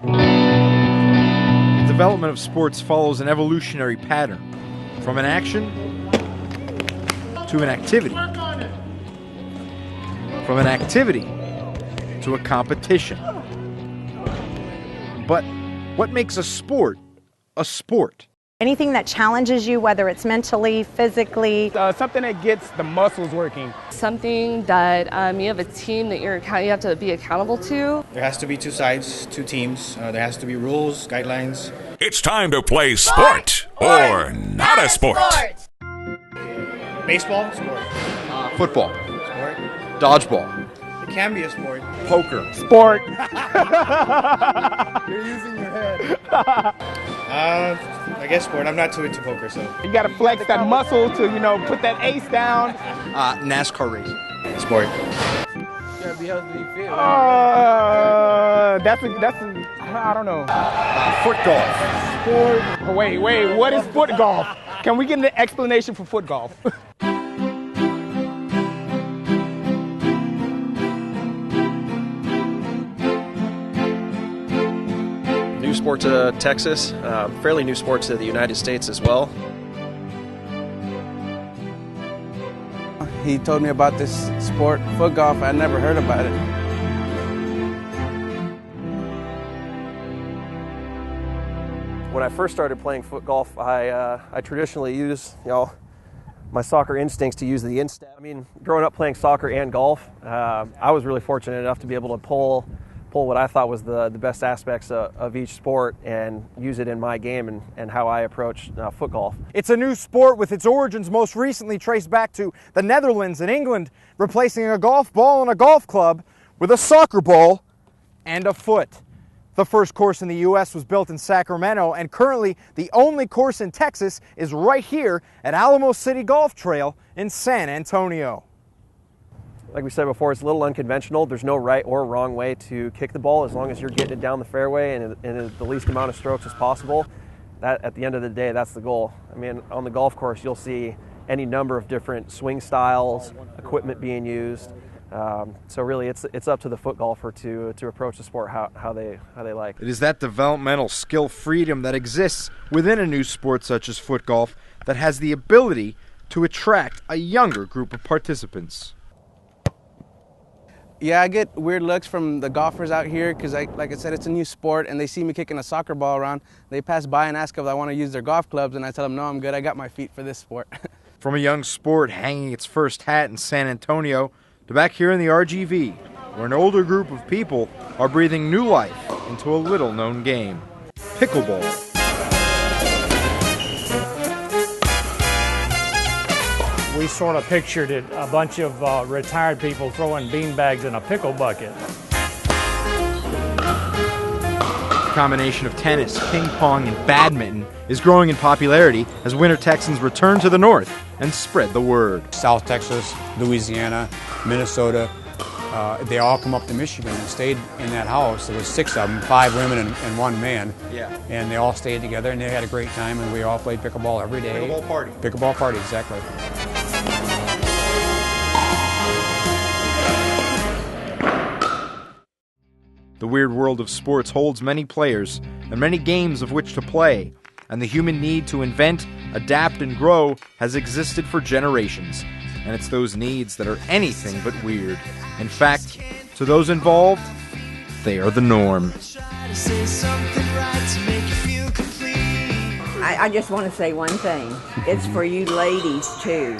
The development of sports follows an evolutionary pattern, from an action to an activity, from an activity to a competition. But what makes a sport a sport? Anything that challenges you, whether it's mentally, physically. Something that gets the muscles working. Something that you have a team that you have to be accountable to. There has to be two sides, two teams. There has to be rules, guidelines. It's time to play sport or not a sport. Baseball, sport. Football. Sport. Dodgeball. It can be a sport. Poker. Sport. You're using your head. I guess sport. I'm not too into poker, so. You got to flex that muscle to, put that ace down. NASCAR racing. Sport. I don't know. Foot golf. Sport. Wait, what is foot golf? Can we get an explanation for foot golf? New sport to Texas, fairly new sport to the United States as well. He told me about this sport, foot golf. I never heard about it. When I first started playing foot golf, I traditionally use, my soccer instincts to use the instinct. I mean, growing up playing soccer and golf, I was really fortunate enough to be able to pull what I thought was the best aspects of each sport and use it in my game and how I approach foot golf. It's a new sport with its origins most recently traced back to the Netherlands and England, replacing a golf ball and a golf club with a soccer ball and a foot. The first course in the U.S. was built in Sacramento, and currently the only course in Texas is right here at Alamo City Golf Trail in San Antonio. Like we said before, it's a little unconventional. There's no right or wrong way to kick the ball as long as you're getting it down the fairway and in the least amount of strokes as possible. That, at the end of the day, that's the goal. I mean, on the golf course, you'll see any number of different swing styles, equipment being used. So really, it's up to the foot golfer to approach the sport how they like. It is that developmental skill freedom that exists within a new sport such as foot golf that has the ability to attract a younger group of participants. Yeah, I get weird looks from the golfers out here because, like I said, it's a new sport, and they see me kicking a soccer ball around. They pass by and ask if I want to use their golf clubs, and I tell them, no, I'm good. I got my feet for this sport. From a young sport hanging its first hat in San Antonio to back here in the RGV, where an older group of people are breathing new life into a little-known game, pickleball. We sort of pictured it, a bunch of retired people throwing beanbags in a pickle bucket. The combination of tennis, ping pong, and badminton is growing in popularity as winter Texans return to the north and spread the word. South Texas, Louisiana, Minnesota, they all come up to Michigan and stayed in that house. There was 6 of them, 5 women and 1 man. Yeah. And they all stayed together and they had a great time, and we all played pickleball every day. Pickleball party. Pickleball party, exactly. The weird world of sports holds many players and many games of which to play, and the human need to invent, adapt, and grow has existed for generations. And it's those needs that are anything but weird. In fact, to those involved, they are the norm. I just want to say one thing. It's for you ladies, too.